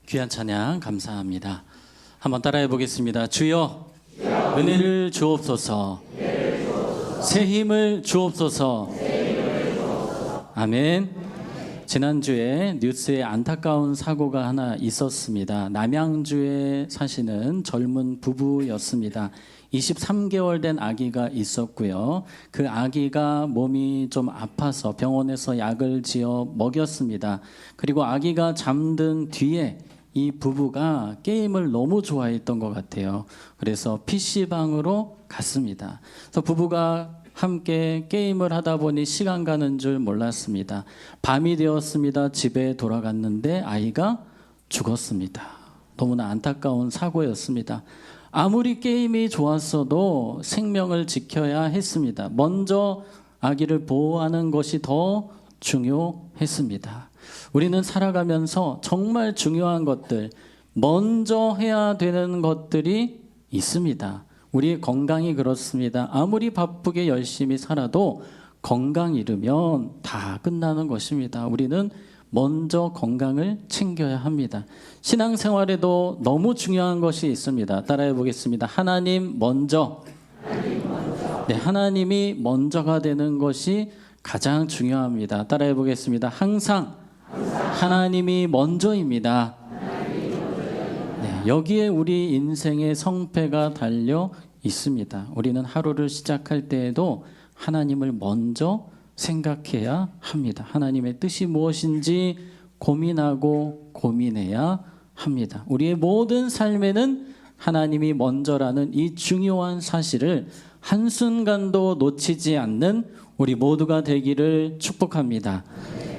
귀한 찬양 감사합니다. 한번 따라해 보겠습니다. 주여 은혜를 주옵소서, 새 힘을 주옵소서. 아멘. 지난주에 뉴스에 안타까운 사고가 하나 있었습니다. 남양주에 사시는 젊은 부부였습니다. 23개월 된 아기가 있었고요. 그 아기가 몸이 좀 아파서 병원에서 약을 지어 먹였습니다. 그리고 아기가 잠든 뒤에 이 부부가 게임을 너무 좋아했던 것 같아요. 그래서 PC방으로 갔습니다. 그래서 부부가 함께 게임을 하다 보니 시간 가는 줄 몰랐습니다. 밤이 되었습니다. 집에 돌아갔는데 아이가 죽었습니다. 너무나 안타까운 사고였습니다. 아무리 게임이 좋았어도 생명을 지켜야 했습니다. 먼저 아기를 보호하는 것이 더 중요했습니다. 우리는 살아가면서 정말 중요한 것들, 먼저 해야 되는 것들이 있습니다. 우리의 건강이 그렇습니다. 아무리 바쁘게 열심히 살아도 건강 잃으면 다 끝나는 것입니다. 우리는 먼저 건강을 챙겨야 합니다. 신앙생활에도 너무 중요한 것이 있습니다. 따라해 보겠습니다. 하나님 먼저. 네, 하나님이 먼저가 되는 것이 가장 중요합니다. 따라해 보겠습니다. 항상 하나님이 먼저입니다. 네, 여기에 우리 인생의 성패가 달려 있습니다. 우리는 하루를 시작할 때에도 하나님을 먼저 생각해야 합니다. 하나님의 뜻이 무엇인지 고민하고 고민해야 합니다. 우리의 모든 삶에는 하나님이 먼저라는 이 중요한 사실을 한순간도 놓치지 않는 우리 모두가 되기를 축복합니다.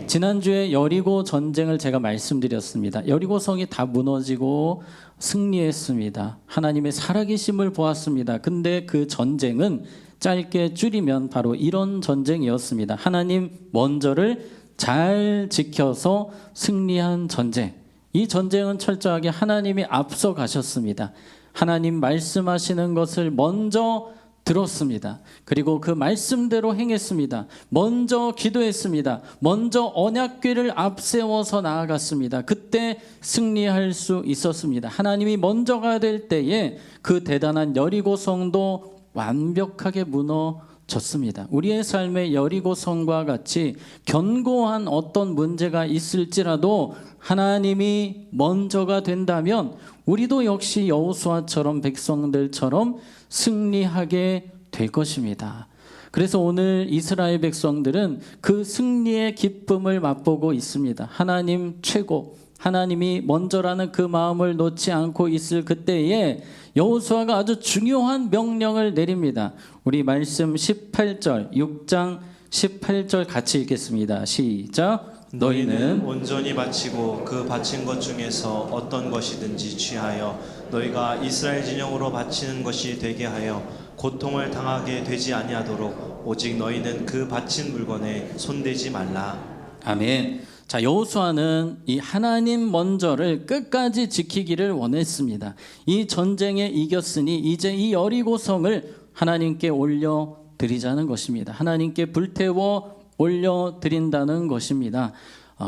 지난주에 여리고 전쟁을 제가 말씀드렸습니다. 여리고성이 다 무너지고 승리했습니다. 하나님의 살아계심을 보았습니다. 근데 그 전쟁은 짧게 줄이면 바로 이런 전쟁이었습니다. 하나님 먼저를 잘 지켜서 승리한 전쟁. 이 전쟁은 철저하게 하나님이 앞서 가셨습니다. 하나님 말씀하시는 것을 먼저 들었습니다. 그리고 그 말씀대로 행했습니다. 먼저 기도했습니다. 먼저 언약궤를 앞세워서 나아갔습니다. 그때 승리할 수 있었습니다. 하나님이 먼저가 될 때에 그 대단한 여리고성도 완벽하게 무너졌습니다. 우리의 삶의 여리고성과 같이 견고한 어떤 문제가 있을지라도 하나님이 먼저가 된다면 우리도 역시 여호수아처럼 백성들처럼 승리하게 될 것입니다. 그래서 오늘 이스라엘 백성들은 그 승리의 기쁨을 맛보고 있습니다. 하나님 최고, 하나님이 먼저라는 그 마음을 놓지 않고 있을 그때에 여호수아가 아주 중요한 명령을 내립니다. 우리 말씀 18절, 6장 18절 같이 읽겠습니다. 시작. 너희는 온전히 바치고 그 바친 것 중에서 어떤 것이든지 취하여 너희가 이스라엘 진영으로 바치는 것이 되게 하여 고통을 당하게 되지 아니하도록 오직 너희는 그 바친 물건에 손대지 말라. 아멘. 자, 여호수아는 이 하나님 먼저를 끝까지 지키기를 원했습니다. 이 전쟁에 이겼으니 이제 이 여리고성을 하나님께 올려드리자는 것입니다. 하나님께 불태워 올려드린다는 것입니다.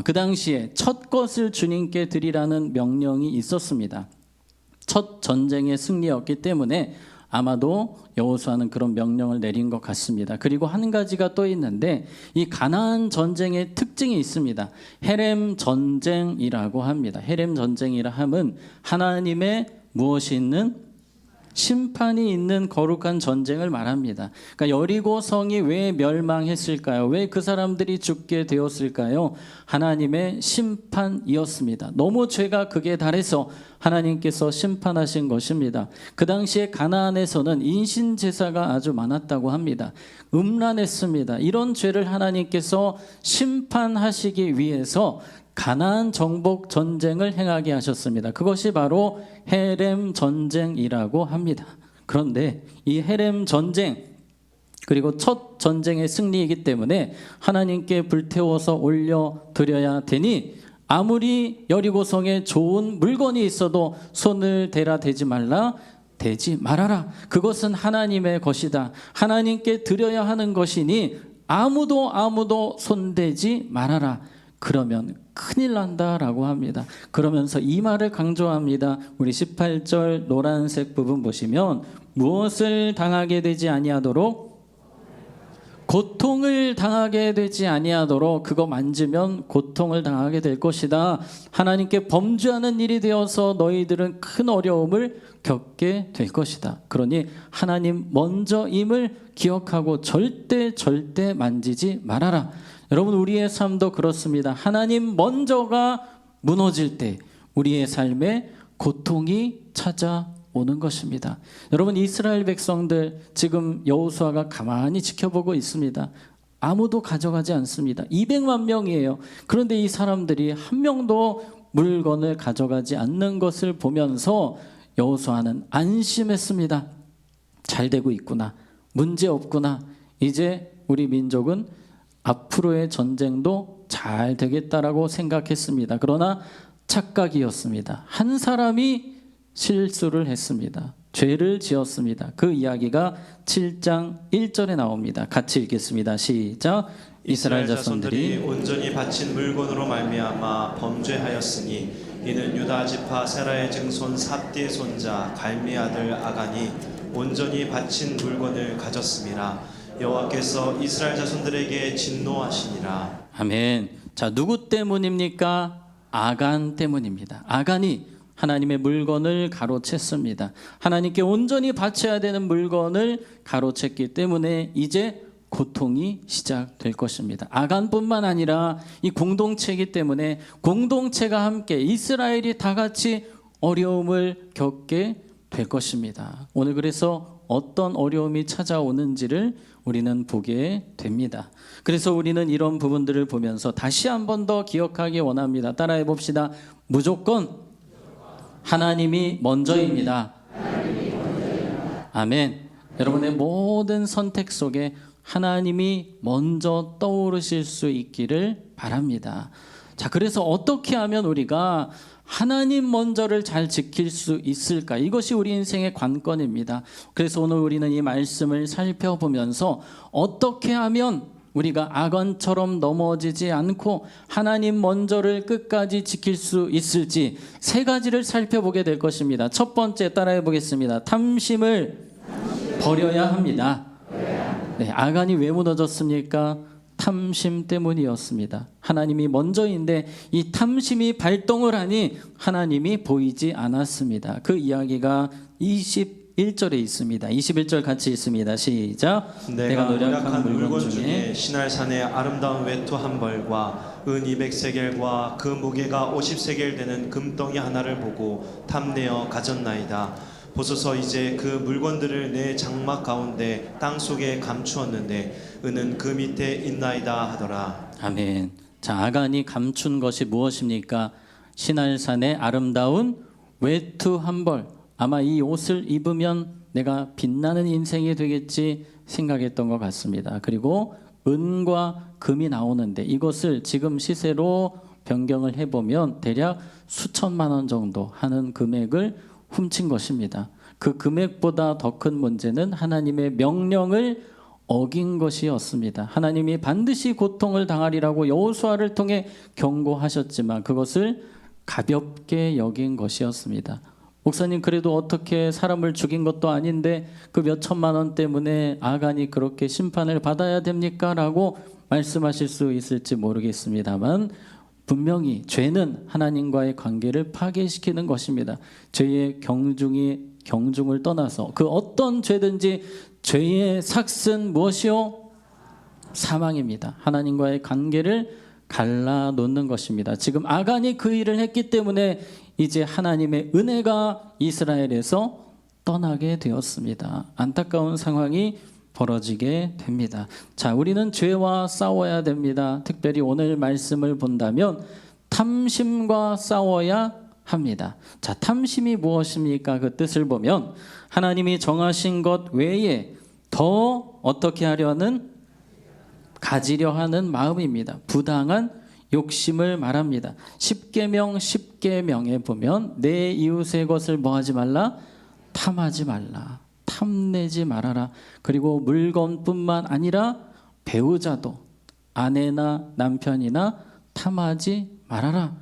그 당시에 첫 것을 주님께 드리라는 명령이 있었습니다. 첫 전쟁의 승리였기 때문에 아마도 여호수아는 그런 명령을 내린 것 같습니다. 그리고 한 가지가 또 있는데 이 가나안 전쟁의 특징이 있습니다. 헤렘 전쟁이라고 합니다. 헤렘 전쟁이라 함은 하나님의 무엇이 있는 심판이 있는 거룩한 전쟁을 말합니다. 그러니까 여리고성이 왜 멸망했을까요? 왜 그 사람들이 죽게 되었을까요? 하나님의 심판이었습니다. 너무 죄가 극에 달해서 하나님께서 심판하신 것입니다. 그 당시에 가나안에서는 인신제사가 아주 많았다고 합니다. 음란했습니다. 이런 죄를 하나님께서 심판하시기 위해서 가나안 정복 전쟁을 행하게 하셨습니다. 그것이 바로 헤렘 전쟁이라고 합니다. 그런데 이 헤렘 전쟁 그리고 첫 전쟁의 승리이기 때문에 하나님께 불태워서 올려드려야 되니 아무리 여리고성에 좋은 물건이 있어도 손을 대라 대지 말라 대지 말아라. 그것은 하나님의 것이다. 하나님께 드려야 하는 것이니 아무도 손대지 말아라. 그러면 큰일 난다라고 합니다. 그러면서 이 말을 강조합니다. 우리 18절 노란색 부분 보시면 무엇을 당하게 되지 아니하도록 고통을 당하게 되지 아니하도록 그거 만지면 고통을 당하게 될 것이다. 하나님께 범죄하는 일이 되어서 너희들은 큰 어려움을 겪게 될 것이다. 그러니 하나님 먼저임을 기억하고 절대 만지지 말아라. 여러분 우리의 삶도 그렇습니다. 하나님 먼저가 무너질 때 우리의 삶에 고통이 찾아오는 것입니다. 여러분 이스라엘 백성들 지금 여호수아가 가만히 지켜보고 있습니다. 아무도 가져가지 않습니다. 200만 명이에요. 그런데 이 사람들이 한 명도 물건을 가져가지 않는 것을 보면서 여호수아는 안심했습니다. 잘 되고 있구나. 문제 없구나. 이제 우리 민족은 앞으로의 전쟁도 잘 되겠다라고 생각했습니다. 그러나 착각이었습니다. 한 사람이 실수를 했습니다. 죄를 지었습니다. 그 이야기가 7장 1절에 나옵니다. 같이 읽겠습니다. 시작. 이스라엘 자손들이 온전히 바친 물건으로 말미암아 범죄하였으니 이는 유다 지파 세라의 증손 삽디의 손자 갈미 아들 아간이 온전히 바친 물건을 가졌음이라. 여호와께서 이스라엘 자손들에게 진노하시니라. 아멘. 자, 누구 때문입니까? 아간 때문입니다. 아간이 하나님의 물건을 가로챘습니다. 하나님께 온전히 바쳐야 되는 물건을 가로챘기 때문에 이제 고통이 시작될 것입니다. 아간뿐만 아니라 이 공동체이기 때문에 공동체가 함께 이스라엘이 다 같이 어려움을 겪게 될 것입니다. 오늘 그래서 어떤 어려움이 찾아오는지를 우리는 보게 됩니다. 그래서 우리는 이런 부분들을 보면서 다시 한 번 더 기억하기 원합니다. 따라해 봅시다. 무조건 하나님이 먼저입니다. 아멘. 여러분의 모든 선택 속에 하나님이 먼저 떠오르실 수 있기를 바랍니다. 자, 그래서 어떻게 하면 우리가 하나님 먼저를 잘 지킬 수 있을까? 이것이 우리 인생의 관건입니다. 그래서 오늘 우리는 이 말씀을 살펴보면서 어떻게 하면 우리가 아간처럼 넘어지지 않고 하나님 먼저를 끝까지 지킬 수 있을지 세 가지를 살펴보게 될 것입니다. 첫 번째 따라해 보겠습니다. 탐심을 버려야 합니다. 네, 아간이 왜 무너졌습니까? 탐심 때문이었습니다. 하나님이 먼저인데 이 탐심이 발동을 하니 하나님이 보이지 않았습니다. 그 이야기가 21절에 있습니다. 21절 같이 있습니다. 시작. 내가 노력한 물건 중에 시날산의 아름다운 외투 한 벌과 은 200세겔과 그 무게가 50세겔 되는 금덩이 하나를 보고 탐내어 가졌나이다. 보소서 이제 그 물건들을 내 장막 가운데 땅 속에 감추었는데 은은 그 밑에 있나이다 하더라. 아멘. 자, 아간이 감춘 것이 무엇입니까? 시날산의 아름다운 외투 한 벌. 아마 이 옷을 입으면 내가 빛나는 인생이 되겠지 생각했던 것 같습니다. 그리고 은과 금이 나오는데 이것을 지금 시세로 변경을 해보면 대략 수천만 원 정도 하는 금액을 훔친 것입니다. 그 금액보다 더 큰 문제는 하나님의 명령을 어긴 것이었습니다. 하나님이 반드시 고통을 당하리라고 여호수아를 통해 경고하셨지만 그것을 가볍게 여긴 것이었습니다. 목사님 그래도 어떻게 사람을 죽인 것도 아닌데 그 몇 천만 원 때문에 아간이 그렇게 심판을 받아야 됩니까? 라고 말씀하실 수 있을지 모르겠습니다만 분명히 죄는 하나님과의 관계를 파괴시키는 것입니다. 죄의 경중을 떠나서 그 어떤 죄든지 죄의 삭은 무엇이요? 사망입니다. 하나님과의 관계를 갈라놓는 것입니다. 지금 아간이 그 일을 했기 때문에 이제 하나님의 은혜가 이스라엘에서 떠나게 되었습니다. 안타까운 상황이 벌어지게 됩니다. 자, 우리는 죄와 싸워야 됩니다. 특별히 오늘 말씀을 본다면 탐심과 싸워야 합니다. 자, 탐심이 무엇입니까? 그 뜻을 보면 하나님이 정하신 것 외에 더 어떻게 하려는 가지려 하는 마음입니다. 부당한 욕심을 말합니다. 십계명 10계명에 보면 내 이웃의 것을 뭐하지 말라? 탐하지 말라. 탐내지 말아라. 그리고 물건뿐만 아니라 배우자도 아내나 남편이나 탐하지 말아라.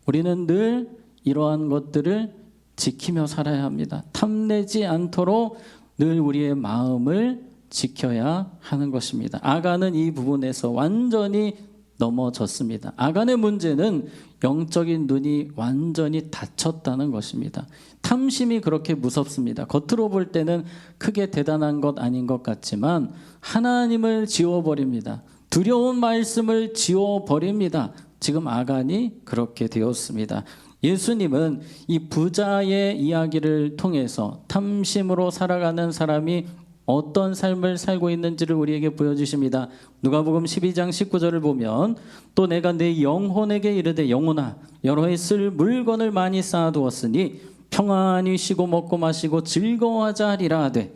우리는 늘 이러한 것들을 지키며 살아야 합니다. 탐내지 않도록 늘 우리의 마음을 지켜야 하는 것입니다. 아간은 이 부분에서 완전히 넘어졌습니다. 아간의 문제는 영적인 눈이 완전히 닫혔다는 것입니다. 탐심이 그렇게 무섭습니다. 겉으로 볼 때는 크게 대단한 것 아닌 것 같지만 하나님을 지워버립니다. 두려운 말씀을 지워버립니다. 지금 아간이 그렇게 되었습니다. 예수님은 이 부자의 이야기를 통해서 탐심으로 살아가는 사람이 어떤 삶을 살고 있는지를 우리에게 보여주십니다. 누가복음 12장 19절을 보면 또 내가 내 영혼에게 이르되 영혼아 여러 해 쓸 물건을 많이 쌓아두었으니 평안히 쉬고 먹고 마시고 즐거워하자 하리라 하되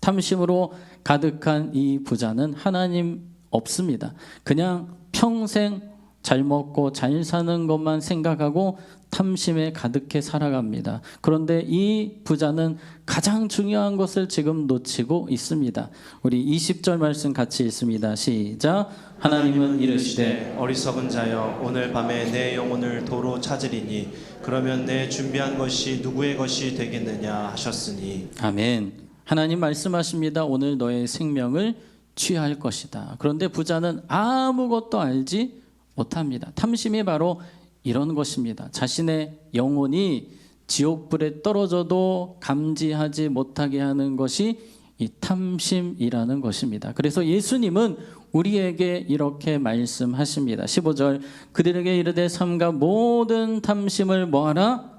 탐심으로 가득한 이 부자는 하나님 없습니다. 그냥 평생 잘 먹고 잘 사는 것만 생각하고 탐심에 가득해 살아갑니다. 그런데 이 부자는 가장 중요한 것을 지금 놓치고 있습니다. 우리 20절 말씀 같이 읽습니다. 시작. 하나님은 이르시되 어리석은 자여 오늘 밤에 내 영혼을 도로 찾으리니 그러면 내 준비한 것이 누구의 것이 되겠느냐 하셨으니. 아멘. 하나님 말씀하십니다. 오늘 너의 생명을 취할 것이다. 그런데 부자는 아무것도 알지 못합니다. 탐심이 바로 이런 것입니다. 자신의 영혼이 지옥불에 떨어져도 감지하지 못하게 하는 것이 이 탐심이라는 것입니다. 그래서 예수님은 우리에게 이렇게 말씀하십니다. 15절 그들에게 이르되 삼가 모든 탐심을 뭐하라?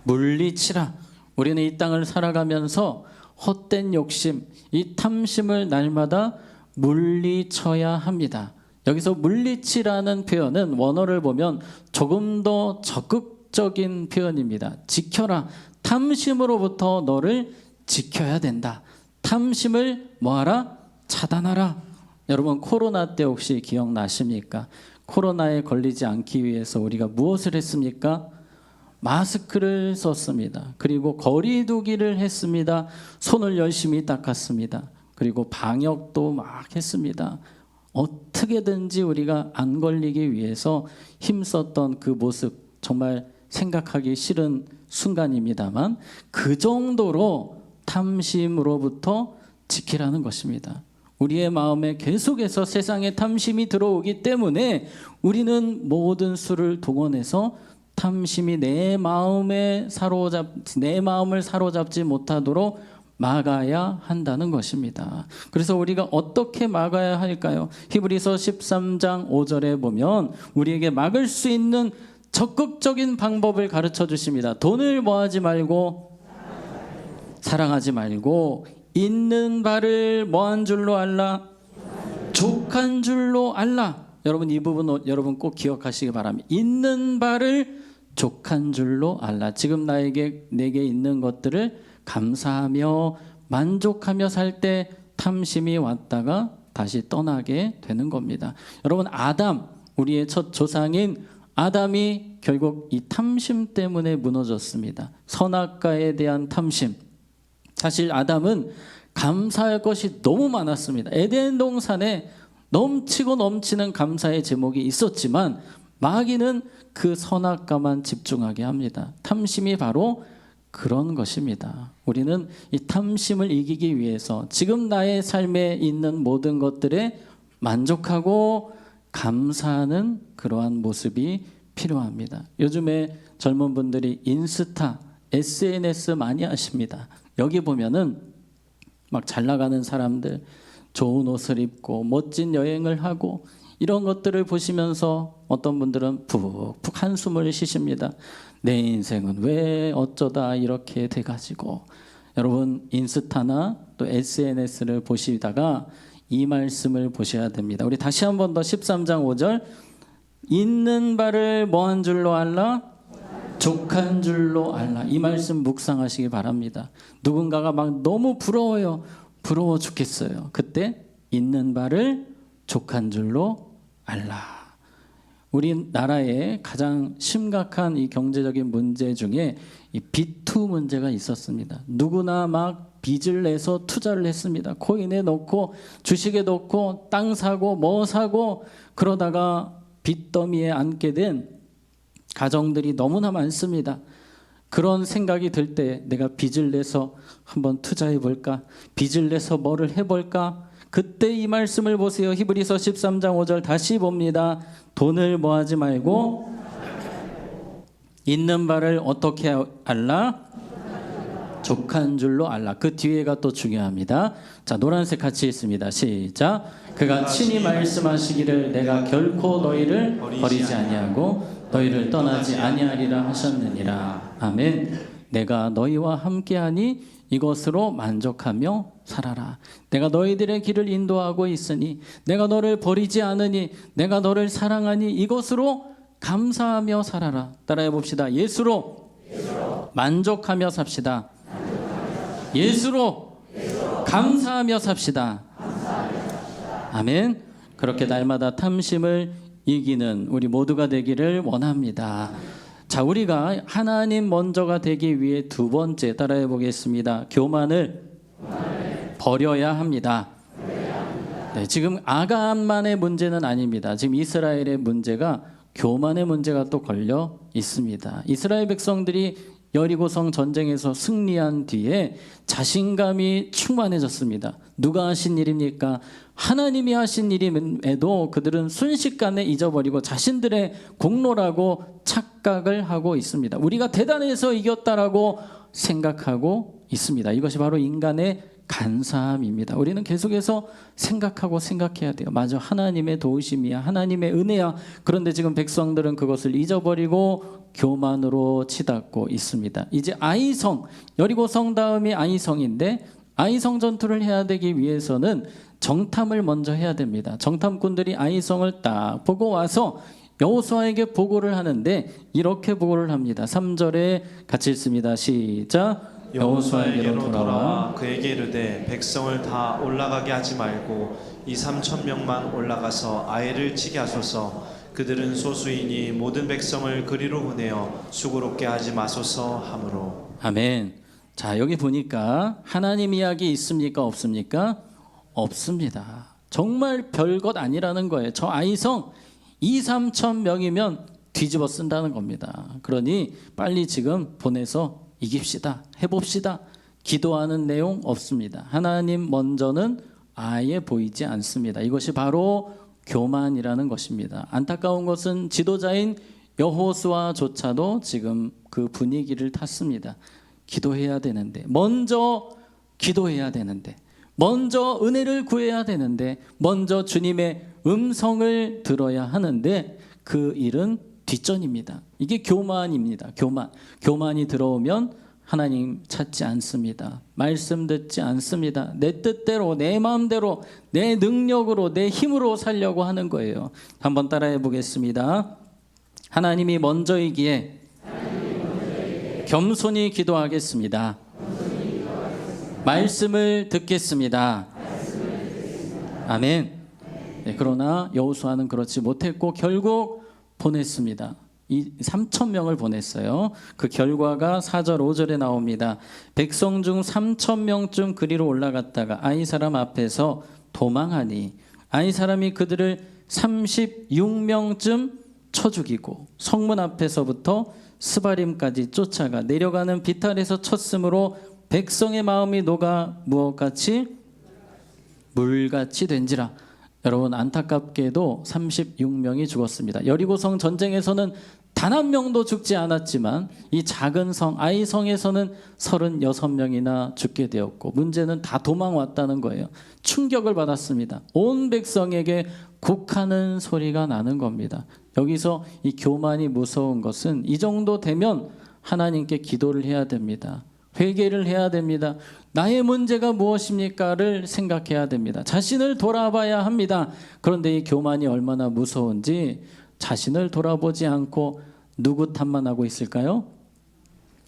물리치라. 우리는 이 땅을 살아가면서 헛된 욕심, 이 탐심을 날마다 물리쳐야 합니다. 여기서 물리치라는 표현은 원어를 보면 조금 더 적극적인 표현입니다. 지켜라. 탐심으로부터 너를 지켜야 된다. 탐심을 뭐하라? 차단하라. 여러분 코로나 때 혹시 기억나십니까? 코로나에 걸리지 않기 위해서 우리가 무엇을 했습니까? 마스크를 썼습니다. 그리고 거리 두기를 했습니다. 손을 열심히 닦았습니다. 그리고 방역도 막 했습니다. 어떻게든지 우리가 안 걸리기 위해서 힘썼던 그 모습 정말 생각하기 싫은 순간입니다만 그 정도로 탐심으로부터 지키라는 것입니다. 우리의 마음에 계속해서 세상에 탐심이 들어오기 때문에 우리는 모든 수를 동원해서 탐심이 내 마음을 사로잡지 못하도록 막아야 한다는 것입니다. 그래서 우리가 어떻게 막아야 할까요? 히브리서 13장 5절에 보면 우리에게 막을 수 있는 적극적인 방법을 가르쳐 주십니다. 돈을 뭐하지 말고 사랑하지 말고 있는 바를 뭐한 줄로 알라? 족한 줄로 알라. 여러분 이 부분 여러분 꼭 기억하시기 바랍니다. 있는 바를 족한 줄로 알라. 지금 내게 있는 것들을 감사하며 만족하며 살 때 탐심이 왔다가 다시 떠나게 되는 겁니다. 여러분 아담, 우리의 첫 조상인 아담이 결국 이 탐심 때문에 무너졌습니다. 선악과에 대한 탐심. 사실 아담은 감사할 것이 너무 많았습니다. 에덴 동산에 넘치고 넘치는 감사의 제목이 있었지만 마귀는 그 선악과만 집중하게 합니다. 탐심이 바로 그런 것입니다. 우리는 이 탐심을 이기기 위해서 지금 나의 삶에 있는 모든 것들에 만족하고 감사하는 그러한 모습이 필요합니다. 요즘에 젊은 분들이 인스타, SNS 많이 하십니다. 여기 보면은 막 잘 나가는 사람들, 좋은 옷을 입고 멋진 여행을 하고 이런 것들을 보시면서 어떤 분들은 푹푹 한숨을 쉬십니다. 내 인생은 왜 어쩌다 이렇게 돼가지고. 여러분 인스타나 또 SNS를 보시다가 이 말씀을 보셔야 됩니다. 우리 다시 한 번 더 13장 5절 있는 바를 뭐한 줄로 알라? 족한 줄로 알라. 이 말씀 묵상하시기 바랍니다. 누군가가 막 너무 부러워요. 부러워 죽겠어요. 그때 있는 바를 족한 줄로 알라. 우리나라의 가장 심각한 이 경제적인 문제 중에 이 비투 문제가 있었습니다. 누구나 막 빚을 내서 투자를 했습니다. 코인에 넣고 주식에 넣고 땅 사고 뭐 사고 그러다가 빚더미에 앉게 된 가정들이 너무나 많습니다. 그런 생각이 들 때 내가 빚을 내서 한번 투자해 볼까? 빚을 내서 뭐를 해볼까? 그때 이 말씀을 보세요. 히브리서 13장 5절 다시 봅니다. 돈을 뭐하지 말고 있는 바를 어떻게 알라? 족한 줄로 알라. 그 뒤에가 또 중요합니다. 자, 노란색 같이 있습니다. 시작. 그가 친히 말씀하시기를 내가 결코 너희를 버리지 아니하고 너희를 떠나지 아니하리라 하셨느니라. 아멘. 내가 너희와 함께하니 이것으로 만족하며 살아라. 내가 너희들의 길을 인도하고 있으니 내가 너를 버리지 않으니 내가 너를 사랑하니 이것으로 감사하며 살아라. 따라해 봅시다. 예수로 만족하며 삽시다. 예수로 감사하며 삽시다. 아멘. 그렇게 날마다 탐심을 이기는 우리 모두가 되기를 원합니다. 자, 우리가 하나님 먼저가 되기 위해 두 번째 따라해 보겠습니다. 교만을 버려야 합니다. 네, 지금 아간만의 문제는 아닙니다. 지금 이스라엘의 문제가 교만의 문제가 또 걸려 있습니다. 이스라엘 백성들이 여리고성 전쟁에서 승리한 뒤에 자신감이 충만해졌습니다. 누가 하신 일입니까? 하나님이 하신 일임에도 그들은 순식간에 잊어버리고 자신들의 공로라고 착각을 하고 있습니다. 우리가 대단해서 이겼다라고 생각하고 있습니다. 이것이 바로 인간의 간사함입니다. 우리는 계속해서 생각하고 생각해야 돼요. 맞아, 하나님의 도우심이야, 하나님의 은혜야. 그런데 지금 백성들은 그것을 잊어버리고 교만으로 치닫고 있습니다. 이제 아이성, 여리고성 다음이 아이성인데 아이성 전투를 해야 되기 위해서는 정탐을 먼저 해야 됩니다. 정탐꾼들이 아이성을 딱 보고 와서 여호수아에게 보고를 하는데 이렇게 보고를 합니다. 3절에 같이 읽습니다. 시작. 여호수아에게로 돌아와 그에게 이르되 백성을 다 올라가게 하지 말고 2-3천 명만 올라가서 아이를 치게 하소서. 그들은 소수이니 모든 백성을 그리로 보내어 수고롭게 하지 마소서 하므로. 아멘. 자, 여기 보니까 하나님 이야기 있습니까? 없습니까? 없습니다. 정말 별것 아니라는 거예요. 저 아이성 2-3천 명이면 뒤집어 쓴다는 겁니다. 그러니 빨리 지금 보내서 이깁시다. 해봅시다. 기도하는 내용 없습니다. 하나님 먼저는 아예 보이지 않습니다. 이것이 바로 교만이라는 것입니다. 안타까운 것은 지도자인 여호수아조차도 지금 그 분위기를 탔습니다. 기도해야 되는데, 먼저 기도해야 되는데, 먼저 은혜를 구해야 되는데, 먼저 주님의 음성을 들어야 하는데 그 일은 뒷전입니다. 이게 교만입니다. 교만이 들어오면 하나님 찾지 않습니다. 말씀 듣지 않습니다. 내 뜻대로, 내 마음대로, 내 능력으로, 내 힘으로 살려고 하는 거예요. 한번 따라해 보겠습니다. 하나님이 먼저이기에 겸손히 기도하겠습니다. 말씀을 듣겠습니다. 아멘. 네, 그러나 여호수아는 그렇지 못했고 결국 보냈습니다. 이 3천 명을 보냈어요. 그 결과가 4절 5절에 나옵니다. 백성 중 3천 명쯤 그리로 올라갔다가 아이 사람 앞에서 도망하니 아이 사람이 그들을 36명쯤 쳐 죽이고 성문 앞에서부터 스바림까지 쫓아가 내려가는 비탈에서 쳤으므로 백성의 마음이 녹아 무엇같이 물같이 된지라. 여러분, 안타깝게도 36명이 죽었습니다. 여리고성 전쟁에서는 단 한 명도 죽지 않았지만 이 작은 성 아이성에서는 36명이나 죽게 되었고 문제는 다 도망왔다는 거예요. 충격을 받았습니다. 온 백성에게 곡하는 소리가 나는 겁니다. 여기서 이 교만이 무서운 것은 이 정도 되면 하나님께 기도를 해야 됩니다. 회개를 해야 됩니다. 나의 문제가 무엇입니까를 생각해야 됩니다. 자신을 돌아봐야 합니다. 그런데 이 교만이 얼마나 무서운지 자신을 돌아보지 않고 누구 탓만 하고 있을까요?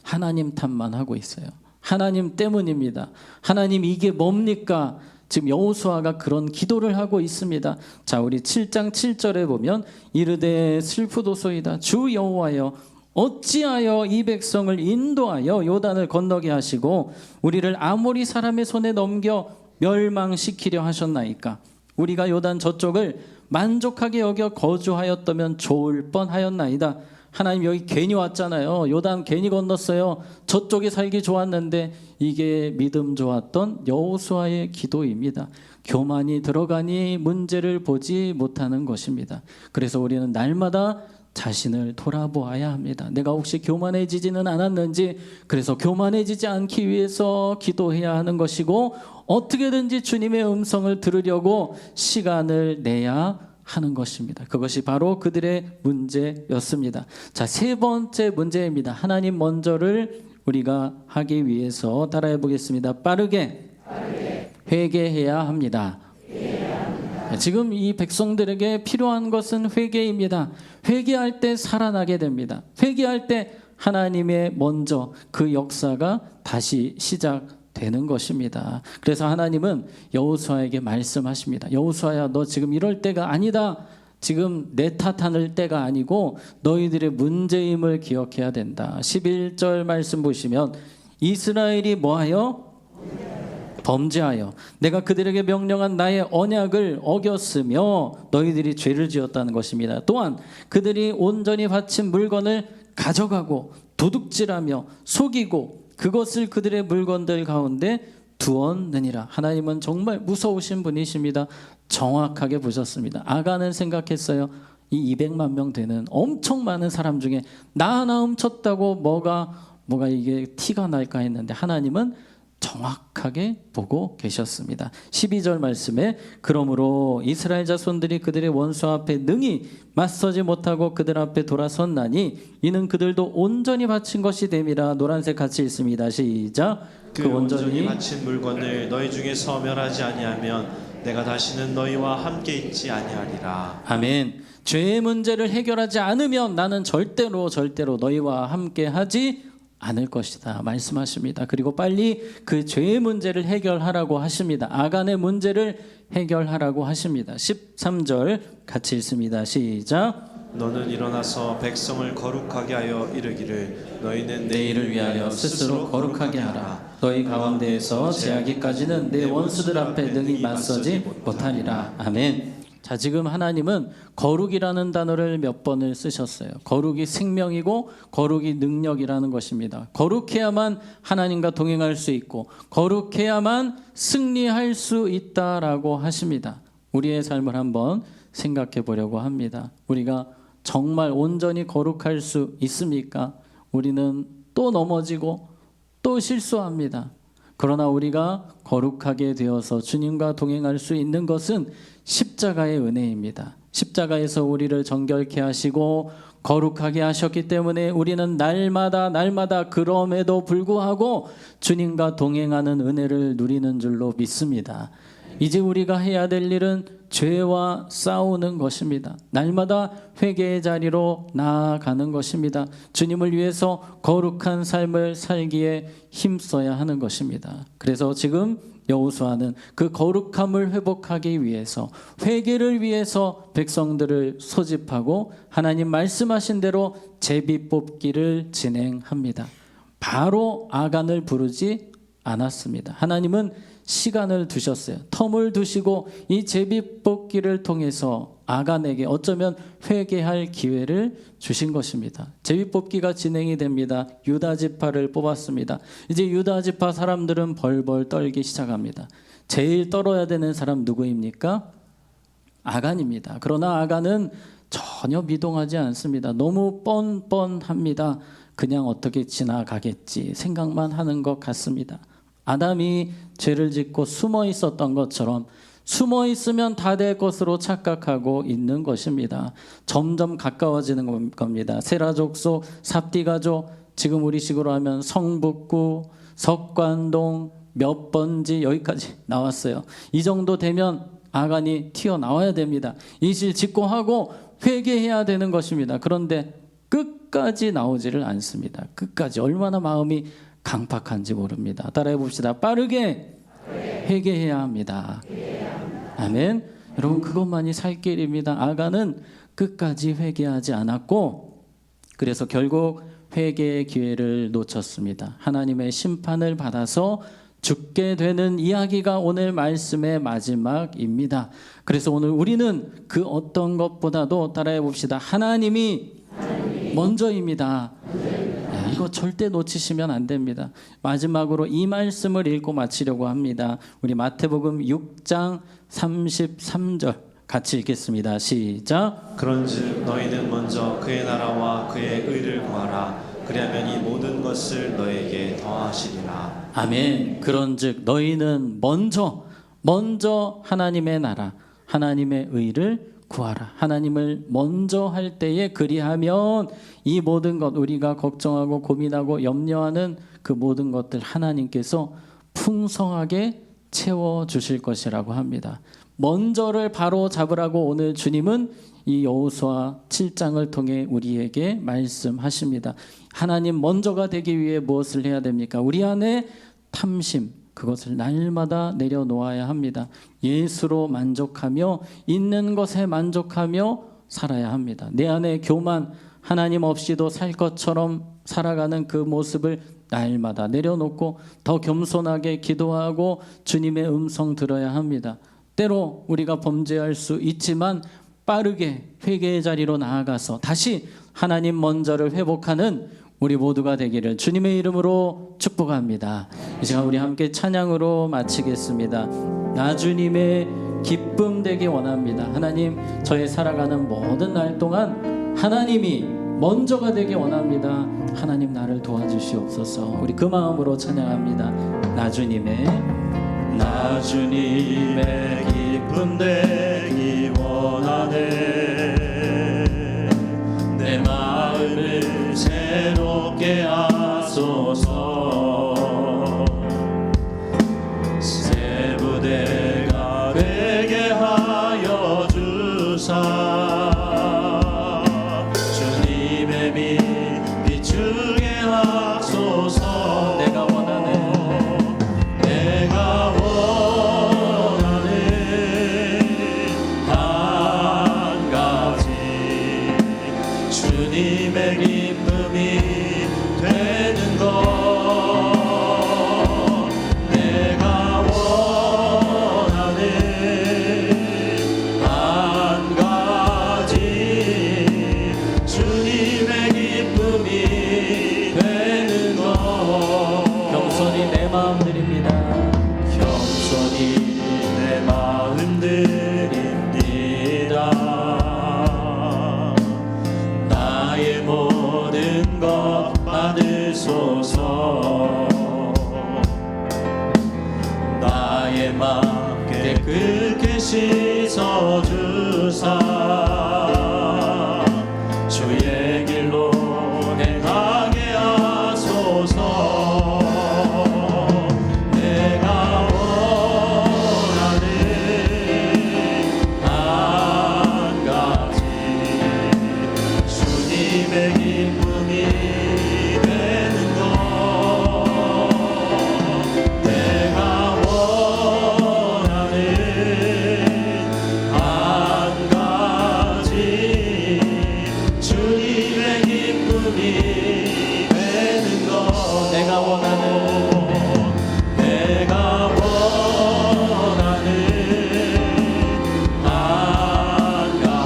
하나님 탓만 하고 있어요. 하나님 때문입니다. 하나님 이게 뭡니까? 지금 여호수아가 그런 기도를 하고 있습니다. 자, 우리 7장 7절에 보면 이르되 슬프도소이다 주 여호와여 어찌하여 이 백성을 인도하여 요단을 건너게 하시고 우리를 아모리 사람의 손에 넘겨 멸망시키려 하셨나이까. 우리가 요단 저쪽을 만족하게 여겨 거주하였다면 좋을 뻔하였나이다. 하나님 여기 괜히 왔잖아요. 요단 괜히 건넜어요. 저쪽이 살기 좋았는데 이게 믿음 좋았던 여호수아의 기도입니다. 교만이 들어가니 문제를 보지 못하는 것입니다. 그래서 우리는 날마다 자신을 돌아보아야 합니다. 내가 혹시 교만해지지는 않았는지, 그래서 교만해지지 않기 위해서 기도해야 하는 것이고, 어떻게든지 주님의 음성을 들으려고 시간을 내야 하는 것입니다. 그것이 바로 그들의 문제였습니다. 자, 세 번째 문제입니다. 하나님 먼저를 우리가 하기 위해서 따라해 보겠습니다. 빠르게 회개해야 합니다. 지금 이 백성들에게 필요한 것은 회개입니다. 회개할 때 살아나게 됩니다. 회개할 때 하나님의 먼저 그 역사가 다시 시작되는 것입니다. 그래서 하나님은 여호수아에게 말씀하십니다. 여호수아야, 너 지금 이럴 때가 아니다. 지금 내 탓하는 때가 아니고 너희들의 문제임을 기억해야 된다. 11절 말씀 보시면 이스라엘이 뭐하여? 범죄하여 내가 그들에게 명령한 나의 언약을 어겼으며 너희들이 죄를 지었다는 것입니다. 또한 그들이 온전히 바친 물건을 가져가고 도둑질하며 속이고 그것을 그들의 물건들 가운데 두었느니라. 하나님은 정말 무서우신 분이십니다. 정확하게 보셨습니다. 아간은 생각했어요. 이 200만 명 되는 엄청 많은 사람 중에 나 하나 훔쳤다고 뭐가 이게 티가 날까 했는데 하나님은 정확하게 보고 계셨습니다. 12절 말씀에 그러므로 이스라엘 자손들이 그들의 원수 앞에 능히 맞서지 못하고 그들 앞에 돌아섰나니 이는 그들도 온전히 바친 것이 됨이라. 노란색 같이 읽습니다. 시작. 그 온전히 바친 물건을 너희 중에서 멸하지 아니하면 내가 다시는 너희와 함께 있지 아니하리라. 아멘. 죄의 문제를 해결하지 않으면 나는 절대로 너희와 함께 하지 않을 것이다 말씀하십니다. 그리고 빨리 그 죄의 문제를 해결하라고 하십니다. 아간의 문제를 해결하라고 하십니다. 13절 같이 읽습니다. 시작. 너는 일어나서 백성을 거룩하게 하여 이르기를 너희는 내 일을 위하여 스스로 거룩하게 하라. 너희 가운데에서 제하기까지는 내 원수들 앞에 능히 맞서지 못하리라. 아멘. 자, 지금 하나님은 거룩이라는 단어를 몇 번을 쓰셨어요. 거룩이 생명이고 거룩이 능력이라는 것입니다. 거룩해야만 하나님과 동행할 수 있고 거룩해야만 승리할 수 있다라고 하십니다. 우리의 삶을 한번 생각해 보려고 합니다. 우리가 정말 온전히 거룩할 수 있습니까? 우리는 또 넘어지고 또 실수합니다. 그러나 우리가 거룩하게 되어서 주님과 동행할 수 있는 것은 십자가의 은혜입니다. 십자가에서 우리를 정결케 하시고 거룩하게 하셨기 때문에 우리는 날마다 그럼에도 불구하고 주님과 동행하는 은혜를 누리는 줄로 믿습니다. 이제 우리가 해야 될 일은 죄와 싸우는 것입니다. 날마다 회개의 자리로 나아가는 것입니다. 주님을 위해서 거룩한 삶을 살기에 힘써야 하는 것입니다. 그래서 지금 여호수아는 그 거룩함을 회복하기 위해서 회개를 위해서 백성들을 소집하고 하나님 말씀하신 대로 제비 뽑기를 진행합니다. 바로 아간을 부르지 않았습니다. 하나님은 시간을 두셨어요. 텀을 두시고 이 제비 뽑기를 통해서 아간에게 어쩌면 회개할 기회를 주신 것입니다. 제비 뽑기가 진행이 됩니다. 유다 지파를 뽑았습니다. 이제 유다 지파 사람들은 벌벌 떨기 시작합니다. 제일 떨어야 되는 사람 누구입니까? 아간입니다. 그러나 아간은 전혀 미동하지 않습니다. 너무 뻔뻔합니다. 그냥 어떻게 지나가겠지 생각만 하는 것 같습니다. 아담이 죄를 짓고 숨어 있었던 것처럼 숨어 있으면 다 될 것으로 착각하고 있는 것입니다. 점점 가까워지는 겁니다. 세라 족속, 삽디 가족, 지금 우리식으로 하면 성북구, 석관동, 몇 번지 여기까지 나왔어요. 이 정도 되면 아간이 튀어나와야 됩니다. 이실 직고하고 회개해야 되는 것입니다. 그런데 끝까지 나오지를 않습니다. 끝까지 얼마나 마음이 강팍한지 모릅니다. 따라해 봅시다. 빠르게 회개해야 합니다. 아멘. 여러분 그것만이 살 길입니다. 아간은 끝까지 회개하지 않았고 그래서 결국 회개의 기회를 놓쳤습니다. 하나님의 심판을 받아서 죽게 되는 이야기가 오늘 말씀의 마지막입니다. 그래서 오늘 우리는 그 어떤 것보다도 따라해 봅시다. 하나님이 먼저입니다. 이거 절대 놓치시면 안 됩니다. 마지막으로 이 말씀을 읽고 마치려고 합니다. 우리 마태복음 6장 33절 같이 읽겠습니다. 시작. 그런즉 너희는 먼저 그의 나라와 그의 의를 구하라. 그리하면 이 모든 것을 너에게 더하시리라. 아멘. 그런즉 너희는 먼저 하나님의 나라, 하나님의 의를 구하라. 하나님을 먼저 할 때에 그리하면 이 모든 것, 우리가 걱정하고 고민하고 염려하는 그 모든 것들 하나님께서 풍성하게 채워주실 것이라고 합니다. 먼저를 바로 잡으라고 오늘 주님은 이 여호수아 7장을 통해 우리에게 말씀하십니다. 하나님 먼저가 되기 위해 무엇을 해야 됩니까? 우리 안에 탐심, 그것을 날마다 내려놓아야 합니다. 예수로 만족하며 있는 것에 만족하며 살아야 합니다. 내 안에 교만, 하나님 없이도 살 것처럼 살아가는 그 모습을 날마다 내려놓고 더 겸손하게 기도하고 주님의 음성 들어야 합니다. 때로 우리가 범죄할 수 있지만 빠르게 회개의 자리로 나아가서 다시 하나님 먼저를 회복하는 우리 모두가 되기를 주님의 이름으로 축복합니다. 이 시간 우리 함께 찬양으로 마치겠습니다. 나 주님의 기쁨 되기 원합니다. 하나님, 저의 살아가는 모든 날 동안 하나님이 먼저가 되기 원합니다. 하나님 나를 도와주시옵소서. 우리 그 마음으로 찬양합니다. 나 주님의 기쁨 되기 원하네. 내 마음을 새롭게 하소서. 새 부대가 되게 하여 주사. 주님의 빛 비추게 하소서. 내가 원하네. 한 가지 주님의 기쁨이 되는 것. 내가 원하는 한 가지 주님의 기쁨이 되는 것. 겸손히 내 마음 드립니다. 겸손히 내 마음 드립니다. 나의 모든 것 받으소서. 나의 마음 깨끗게 씻어주사. 주의 길로 행하게 하소서. 내가 원하는 한 가지 주님의 기쁨이 되는 것. 내가 원하는 한 가지 주님의 기쁨이 되는 것. 내가 원하는 한 가지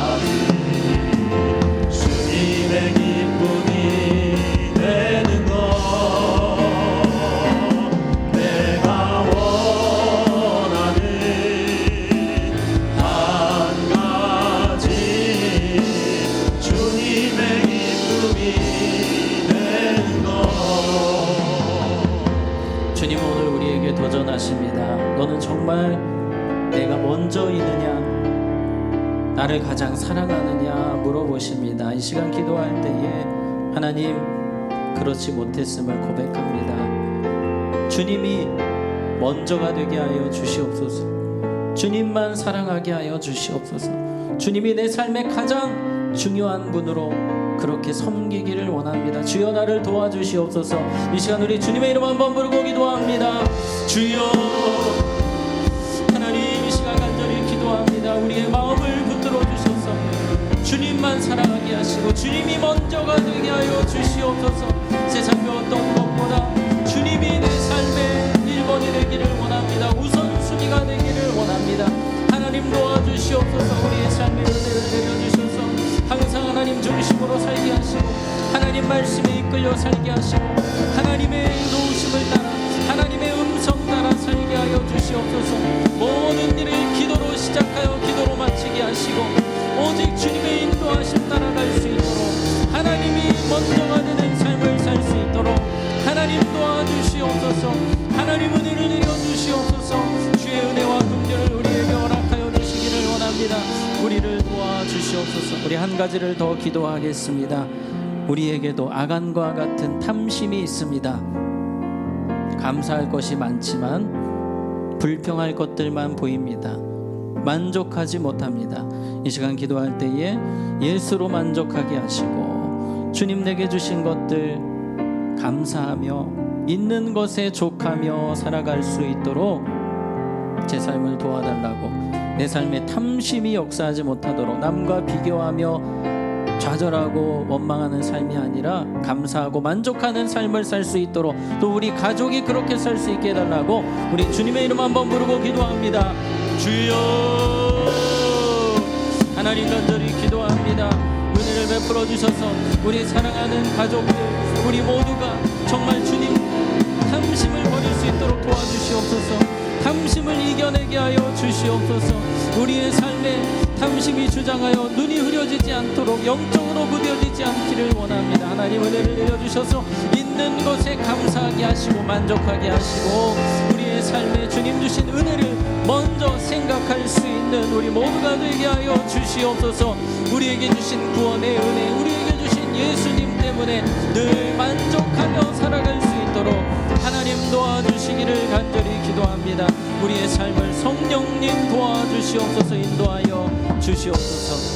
주님의 기쁨이 되는 것. 내가 원하는 한 가지 주님의 기쁨이 되는 것. 주님 오늘 우리에게 도전하십니다. 너는 정말 내가 먼저이느냐, 나를 가장 사랑하느냐 물어보십니다. 이 시간 기도할 때에 하나님 그렇지 못했음을 고백합니다. 주님이 먼저가 되게 하여 주시옵소서. 주님만 사랑하게 하여 주시옵소서. 주님이 내 삶의 가장 중요한 분으로 그렇게 섬기기를 원합니다. 주여 나를 도와주시옵소서. 이 시간 우리 주님의 이름 한번 부르고 기도합니다. 주여, 하나님 이 시간 간절히 기도합니다. 우리의 마음을 붙들어 주셔서 주님만 사랑하게 하시고 주님이 먼저가 되게 하여 주시옵소서. 세상 그 어떤 것보다 주님이 내 삶의 1번이 되게 하여 살게 하시고 하나님의 도우심을 따라 하나님의 음성 따라 살게 하여 주시옵소서. 모든 일을 기도로 시작하여 기도로 마치게 하시고 오직 주님의 인도하심 따라갈 수 있도록 하나님이 먼저가 되는 삶을 살 수 있도록 하나님 도와주시옵소서. 하나님 은혜를 내려주시옵소서. 주의 은혜와 긍휼을 우리에게 허락하여 주시기를 원합니다. 우리를 도와주시옵소서. 우리 한 가지를 더 기도하겠습니다. 우리에게도 아간과 같은 탐심이 있습니다. 감사할 것이 많지만 불평할 것들만 보입니다. 만족하지 못합니다. 이 시간 기도할 때에 예수로 만족하게 하시고 주님 내게 주신 것들 감사하며 있는 것에 족하며 살아갈 수 있도록 제 삶을 도와달라고, 내 삶에 탐심이 역사하지 못하도록 남과 비교하며 좌절하고 원망하는 삶이 아니라 감사하고 만족하는 삶을 살 수 있도록, 또 우리 가족이 그렇게 살 수 있게 해달라고 우리 주님의 이름 한번 부르고 기도합니다. 주여, 하나님 간절히 기도합니다. 은혜를 베풀어 주셔서 우리 사랑하는 가족들, 우리 모두가 정말 주님 탐심을 버릴 수 있도록 도와주시옵소서. 탐심을 이겨내게 하여 주시옵소서. 우리의 삶에 탐심이 주장하여 눈이 흐려지지 않도록 영적으로 무뎌지지 않기를 원합니다. 하나님 은혜를 내려주셔서 있는 것에 감사하게 하시고 만족하게 하시고 우리의 삶에 주님 주신 은혜를 먼저 생각할 수 있는 우리 모두가 되게 하여 주시옵소서. 우리에게 주신 구원의 은혜, 우리에게 주신 예수님 때문에 늘 만족하며 살아갈 수 있도록 하나님 도와주시기를 간절히 기도합니다. 우리의 삶을 성령님 도와주시옵소서. 인도하여 주시옵소서.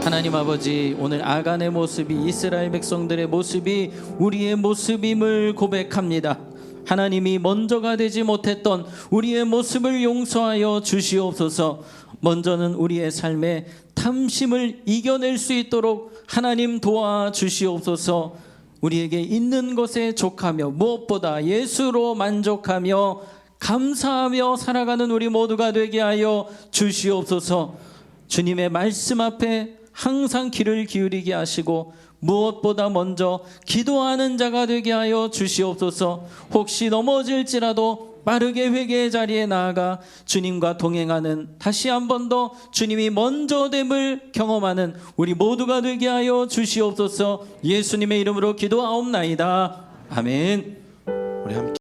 하나님 아버지, 오늘 아간의 모습이 이스라엘 백성들의 모습이 우리의 모습임을 고백합니다. 하나님이 먼저가 되지 못했던 우리의 모습을 용서하여 주시옵소서. 먼저는 우리의 삶에 탐심을 이겨낼 수 있도록 하나님 도와주시옵소서. 우리에게 있는 것에 족하며 무엇보다 예수로 만족하며 감사하며 살아가는 우리 모두가 되게 하여 주시옵소서. 주님의 말씀 앞에 항상 귀를 기울이게 하시고 무엇보다 먼저 기도하는 자가 되게 하여 주시옵소서. 혹시 넘어질지라도 빠르게 회개의 자리에 나아가 주님과 동행하는, 다시 한 번 더 주님이 먼저됨을 경험하는 우리 모두가 되게 하여 주시옵소서. 예수님의 이름으로 기도하옵나이다. 아멘. 우리 함께